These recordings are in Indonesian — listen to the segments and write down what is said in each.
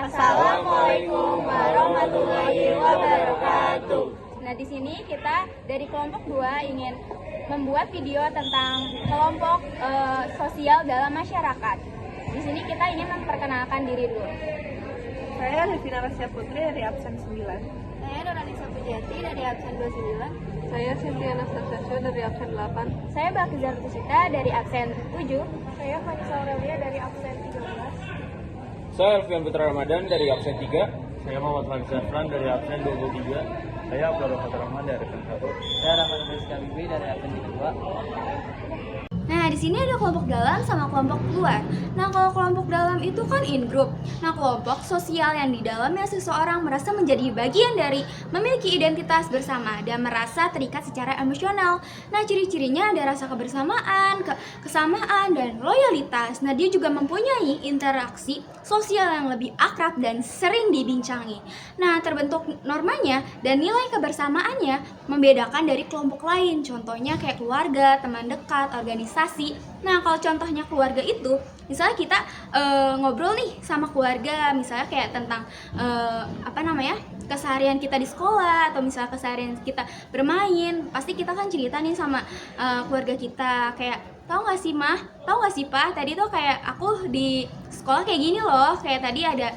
Assalamualaikum warahmatullahi wabarakatuh. Nah, di sini kita dari kelompok 2 ingin membuat video tentang kelompok sosial dalam masyarakat. Di sini kita ingin memperkenalkan diri dulu. Saya Revina Rasya Putri dari absen 9. Saya Nurhanisa Pujati dari absen 29. Saya Cynthia Anastasia dari absen 8. Saya Bakizar Tusita dari absen 7. Saya Vanessa Aurelia dari absen 13. Saya Alfian Putra Ramadan dari absen 3. Saya Muhammad Fahmi Zafran dari absen 23. Saya Abdul Rahman dari absen 1. Saya Rahman Rizka Bibi dari absen 2. Nah, di sini ada kelompok dalam sama kelompok luar. Nah, kalau kelompok dalam itu kan in group. Nah, kelompok sosial yang di dalamnya seseorang merasa menjadi bagian dari memiliki identitas bersama dan merasa terikat secara emosional. Nah, ciri-cirinya ada rasa kebersamaan, kesamaan, dan loyalitas. Nah, dia juga mempunyai interaksi sosial yang lebih akrab dan sering dibincangi. Nah, terbentuk normanya dan nilai kebersamaannya membedakan dari kelompok lain. Contohnya kayak keluarga, teman dekat, organisasi. Nah, kalau contohnya keluarga itu, misalnya kita ngobrol nih sama keluarga, misalnya kayak tentang keseharian kita di sekolah, atau misalnya keseharian kita bermain, pasti kita kan cerita nih sama keluarga kita, kayak tahu nggak sih mah, tahu nggak sih pak, tadi tuh kayak aku di sekolah kayak gini loh, kayak tadi ada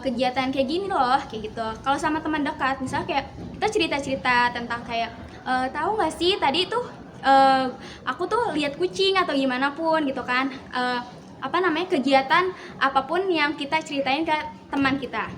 kegiatan kayak gini loh, kayak gitu. Kalau sama teman dekat, misalnya kayak kita cerita-cerita tentang kayak tahu nggak sih tadi tuh aku tuh lihat kucing atau gimana pun gitu kan, kegiatan apapun yang kita ceritain ke teman kita.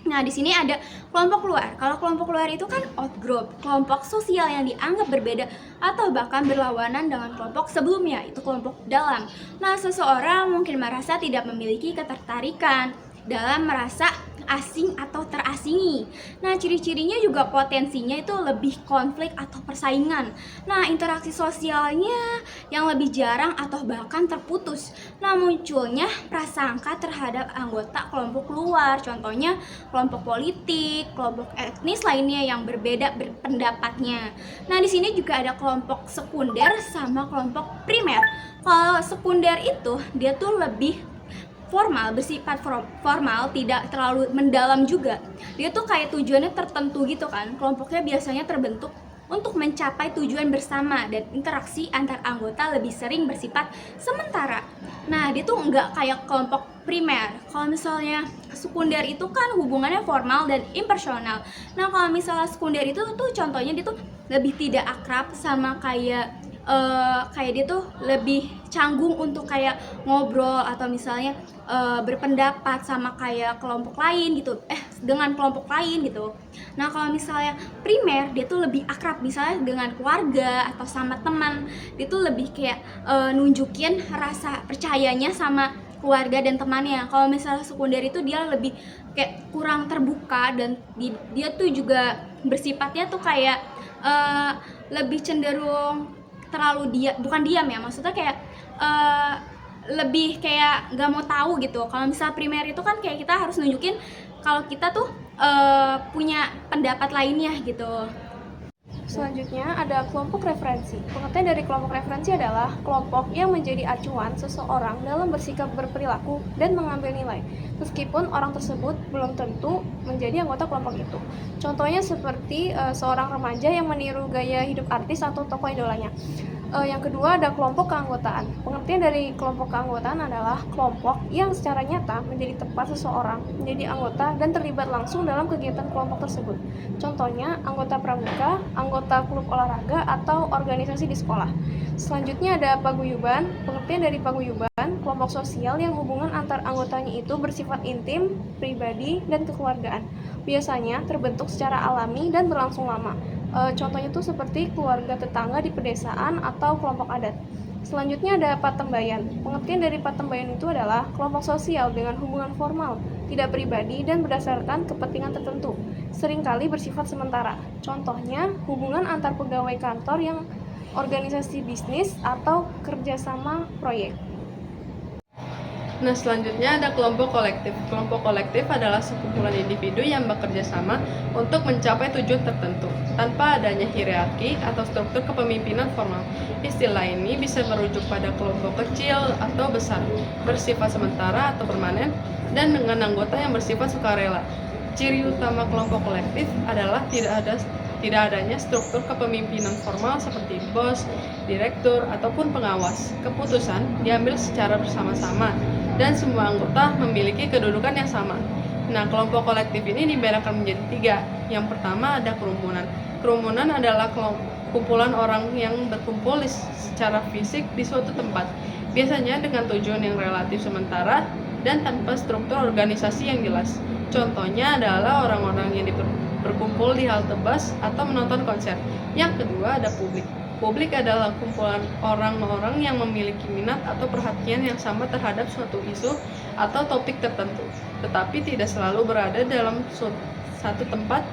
Nah, di sini ada kelompok luar. Kalau kelompok luar itu kan outgroup, kelompok sosial yang dianggap berbeda atau bahkan berlawanan dengan kelompok sebelumnya, itu kelompok dalam. Nah, seseorang mungkin merasa tidak memiliki ketertarikan dalam merasa asing atau terasingi. Nah, ciri-cirinya juga potensinya itu lebih konflik atau persaingan. Nah, interaksi sosialnya yang lebih jarang atau bahkan terputus. Nah, munculnya prasangka terhadap anggota kelompok luar, contohnya kelompok politik, kelompok etnis lainnya yang berbeda pendapatnya. Nah, di sini juga ada kelompok sekunder sama kelompok primer. Kalau sekunder itu dia tuh lebih formal, bersifat formal, tidak terlalu mendalam juga. Dia tuh kayak tujuannya tertentu gitu kan. Kelompoknya biasanya terbentuk untuk mencapai tujuan bersama dan interaksi antar anggota lebih sering bersifat sementara. Nah, dia tuh nggak kayak kelompok primer. Kalau misalnya sekunder itu kan hubungannya formal dan impersonal. Nah, kalau misalnya sekunder itu tuh contohnya dia tuh lebih tidak akrab sama kayak dia tuh lebih canggung untuk kayak ngobrol atau misalnya berpendapat sama kayak kelompok lain gitu, dengan kelompok lain gitu. Nah, kalau misalnya primer dia tuh lebih akrab misalnya dengan keluarga atau sama teman, dia tuh lebih kayak nunjukin rasa percayanya sama keluarga dan temannya. Kalau misalnya sekunder itu dia lebih kayak kurang terbuka dan dia tuh juga bersifatnya tuh kayak lebih cenderung terlalu bukan diam ya, maksudnya kayak lebih kayak nggak mau tahu gitu. Kalau misal primer itu kan kayak kita harus nunjukin kalau kita tuh punya pendapat lainnya gitu. Selanjutnya ada kelompok referensi. Pengertian dari kelompok referensi adalah kelompok yang menjadi acuan seseorang dalam bersikap, berperilaku, dan mengambil nilai, meskipun orang tersebut belum tentu menjadi anggota kelompok itu. Contohnya seperti seorang remaja yang meniru gaya hidup artis atau tokoh idolanya. Yang kedua ada kelompok keanggotaan. Pengertian dari kelompok keanggotaan adalah kelompok yang secara nyata menjadi tempat seseorang menjadi anggota dan terlibat langsung dalam kegiatan kelompok tersebut. Contohnya anggota pramuka, anggota klub olahraga, atau organisasi di sekolah. Selanjutnya ada paguyuban. Pengertian dari paguyuban, kelompok sosial yang hubungan antar anggotanya itu bersifat intim, pribadi, dan kekeluargaan. Biasanya terbentuk secara alami dan berlangsung lama. Contohnya itu seperti keluarga tetangga di pedesaan atau kelompok adat. Selanjutnya ada patembayan. Pengertian dari patembayan itu adalah kelompok sosial dengan hubungan formal, tidak pribadi dan berdasarkan kepentingan tertentu, seringkali bersifat sementara. Contohnya hubungan antar pegawai kantor yang organisasi bisnis atau kerjasama proyek. Nah, selanjutnya ada kelompok kolektif. Kelompok kolektif adalah sekumpulan individu yang bekerja sama untuk mencapai tujuan tertentu, tanpa adanya hierarki atau struktur kepemimpinan formal. Istilah ini bisa merujuk pada kelompok kecil atau besar, bersifat sementara atau permanen, dan dengan anggota yang bersifat sukarela. Ciri utama kelompok kolektif adalah tidak adanya struktur kepemimpinan formal seperti bos, direktur, ataupun pengawas. Keputusan diambil secara bersama-sama dan semua anggota memiliki kedudukan yang sama. Nah, kelompok kolektif ini dibedakan menjadi 3. Yang pertama ada kerumunan. Kerumunan adalah kumpulan orang yang berkumpul secara fisik di suatu tempat, biasanya dengan tujuan yang relatif sementara dan tanpa struktur organisasi yang jelas. Contohnya adalah orang-orang yang berkumpul di halte bus atau menonton konser. Yang kedua ada publik. Publik adalah kumpulan orang-orang yang memiliki minat atau perhatian yang sama terhadap suatu isu atau topik tertentu, tetapi tidak selalu berada dalam satu tempat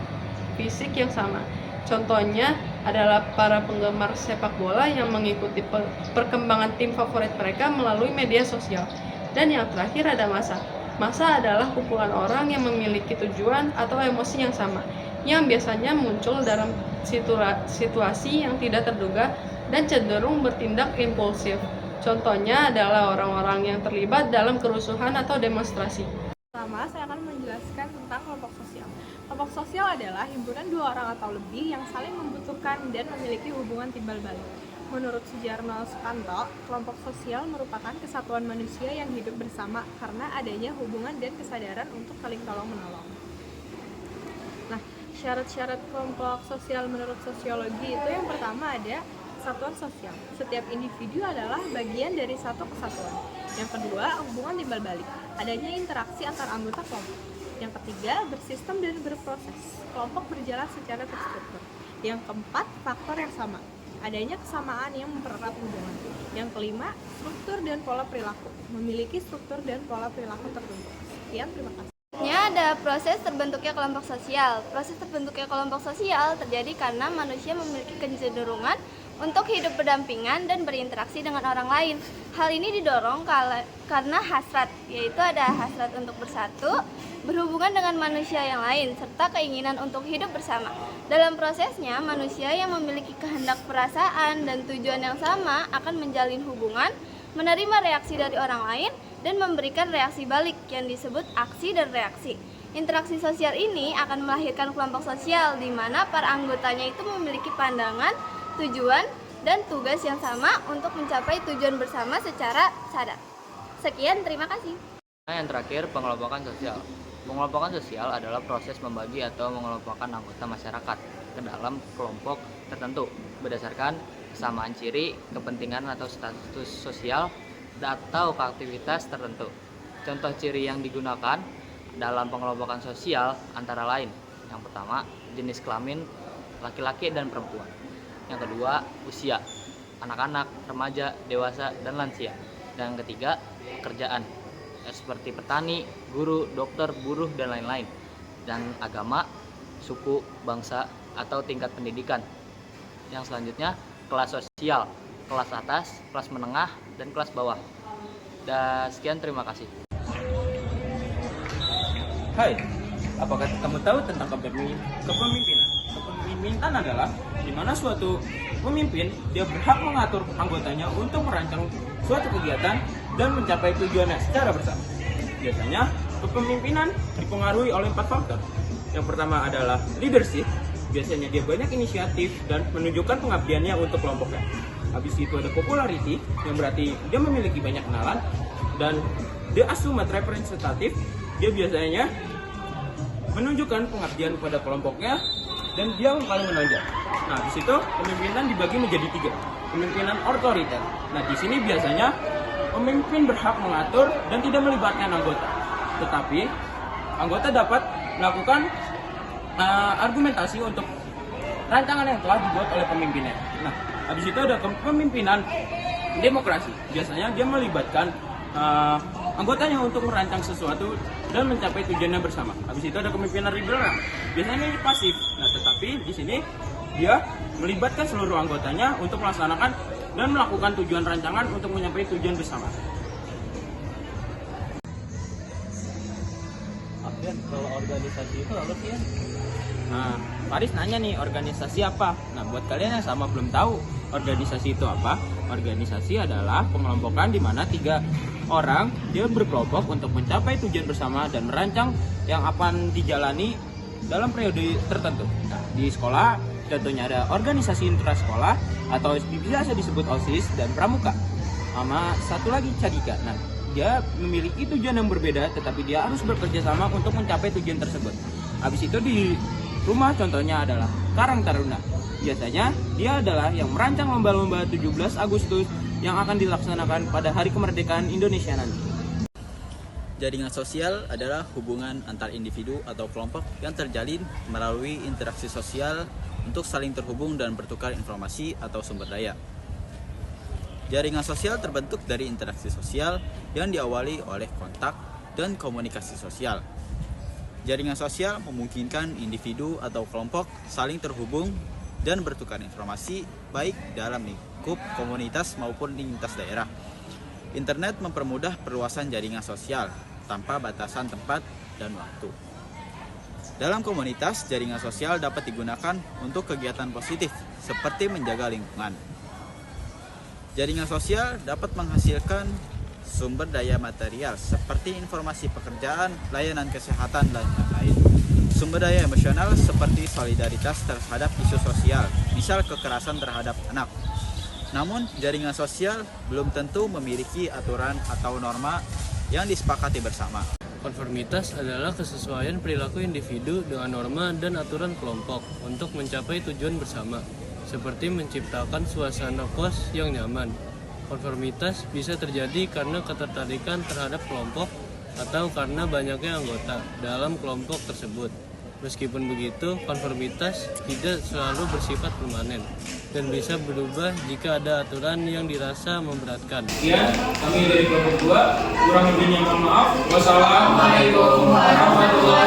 fisik yang sama. Contohnya adalah para penggemar sepak bola yang mengikuti perkembangan tim favorit mereka melalui media sosial. Dan yang terakhir ada massa. Massa adalah kumpulan orang yang memiliki tujuan atau emosi yang sama, yang biasanya muncul dalam situasi yang tidak terduga dan cenderung bertindak impulsif. Contohnya adalah orang-orang yang terlibat dalam kerusuhan atau demonstrasi. Pertama, saya akan menjelaskan tentang kelompok sosial. Kelompok sosial adalah himpunan 2 orang atau lebih yang saling membutuhkan dan memiliki hubungan timbal balik. Menurut Sujarno Sukanto, kelompok sosial merupakan kesatuan manusia yang hidup bersama karena adanya hubungan dan kesadaran untuk saling tolong-menolong. Nah, syarat-syarat kelompok sosial menurut sosiologi itu yang pertama ada kesatuan sosial. Setiap individu adalah bagian dari satu kesatuan. Yang kedua, hubungan timbal balik. Adanya interaksi antar anggota kelompok. Yang ketiga, bersistem dan berproses. Kelompok berjalan secara terstruktur. Yang keempat, faktor yang sama. Adanya kesamaan yang mempererat hubungan. Yang kelima, struktur dan pola perilaku. Memiliki struktur dan pola perilaku tertentu. Sekian, terima kasih. Ada proses terbentuknya kelompok sosial. Proses terbentuknya kelompok sosial terjadi karena manusia memiliki kecenderungan untuk hidup berdampingan dan berinteraksi dengan orang lain. Hal ini didorong karena hasrat, yaitu ada hasrat untuk bersatu, berhubungan dengan manusia yang lain, serta keinginan untuk hidup bersama. Dalam prosesnya, manusia yang memiliki kehendak perasaan dan tujuan yang sama akan menjalin hubungan, menerima reaksi dari orang lain, dan memberikan reaksi balik yang disebut aksi dan reaksi. Interaksi sosial ini akan melahirkan kelompok sosial di mana para anggotanya itu memiliki pandangan, tujuan, dan tugas yang sama untuk mencapai tujuan bersama secara sadar. Sekian, terima kasih. Nah, yang terakhir, pengelompokan sosial. Pengelompokan sosial adalah proses membagi atau mengelompokkan anggota masyarakat ke dalam kelompok tertentu berdasarkan kesamaan ciri, kepentingan atau status sosial atau aktivitas tertentu. Contoh ciri yang digunakan dalam pengelompokan sosial antara lain: yang pertama, jenis kelamin laki-laki dan perempuan. Yang kedua, usia, anak-anak, remaja, dewasa, dan lansia. Dan yang ketiga, pekerjaan, seperti petani, guru, dokter, buruh, dan lain-lain. Dan agama, suku, bangsa, atau tingkat pendidikan. Yang selanjutnya, kelas sosial, kelas atas, kelas menengah, dan kelas bawah. Dan sekian, terima kasih. Hai, apakah kamu tahu tentang kepemimpinan? Kepemimpinan adalah di mana suatu pemimpin dia berhak mengatur anggotanya untuk merancang suatu kegiatan dan mencapai tujuannya secara bersama. Biasanya, kepemimpinan dipengaruhi oleh 4 faktor. Yang pertama adalah leadership. Biasanya dia banyak inisiatif dan menunjukkan pengabdiannya untuk kelompoknya. Habis itu ada popularity, yang berarti dia memiliki banyak kenalan. Dan dia assumed representative, dia biasanya menunjukkan pengabdian pada kelompoknya dan dia yang paling menonjol. Nah, di situ kepemimpinan dibagi menjadi 3. Kepemimpinan otoriter. Nah, di sini biasanya pemimpin berhak mengatur dan tidak melibatkan anggota. Tetapi anggota dapat melakukan argumentasi untuk rancangan yang telah dibuat oleh pemimpinnya. Nah, habis itu ada kepemimpinan demokrasi. Biasanya dia melibatkan anggotanya untuk merancang sesuatu dan mencapai tujuannya bersama. Habis itu ada kepemimpinan liberal. Biasanya ini pasif. Nah, tetapi di sini dia melibatkan seluruh anggotanya untuk melaksanakan dan melakukan tujuan rancangan untuk mencapai tujuan bersama. Dan kalau organisasi itu apa sih ya? Nah, Faris nanya nih, organisasi apa? Nah, buat kalian yang sama belum tahu organisasi itu apa, organisasi adalah pengelompokan di mana 3 orang dia berkelompok untuk mencapai tujuan bersama dan merancang yang akan dijalani dalam periode tertentu. Nah, di sekolah contohnya ada organisasi intrasekolah atau bisa disebut OSIS dan pramuka. Sama satu lagi Cadika. Nah, dia memiliki tujuan yang berbeda tetapi dia harus bekerja sama untuk mencapai tujuan tersebut. Habis itu di rumah contohnya adalah Karang Taruna. Biasanya dia adalah yang merancang lomba-lomba 17 Agustus yang akan dilaksanakan pada Hari Kemerdekaan Indonesia nanti. Jaringan sosial adalah hubungan antar individu atau kelompok yang terjalin melalui interaksi sosial untuk saling terhubung dan bertukar informasi atau sumber daya. Jaringan sosial terbentuk dari interaksi sosial yang diawali oleh kontak dan komunikasi sosial. Jaringan sosial memungkinkan individu atau kelompok saling terhubung dan bertukar informasi baik dalam lingkup komunitas maupun lintas daerah. Internet mempermudah perluasan jaringan sosial tanpa batasan tempat dan waktu. Dalam komunitas, jaringan sosial dapat digunakan untuk kegiatan positif seperti menjaga lingkungan. Jaringan sosial dapat menghasilkan sumber daya material seperti informasi pekerjaan, layanan kesehatan, dan lain-lain. Sumber daya emosional seperti solidaritas terhadap isu sosial, misal kekerasan terhadap anak. Namun, jaringan sosial belum tentu memiliki aturan atau norma yang disepakati bersama. Konformitas adalah kesesuaian perilaku individu dengan norma dan aturan kelompok untuk mencapai tujuan bersama, seperti menciptakan suasana kos yang nyaman. Konformitas bisa terjadi karena ketertarikan terhadap kelompok atau karena banyaknya anggota dalam kelompok tersebut. Meskipun begitu, konformitas tidak selalu bersifat permanen dan bisa berubah jika ada aturan yang dirasa memberatkan. Sekian, kami dari kelompok 2, kurang lebihnya mohon maaf. Wassalamualaikum warahmatullahi wabarakatuh.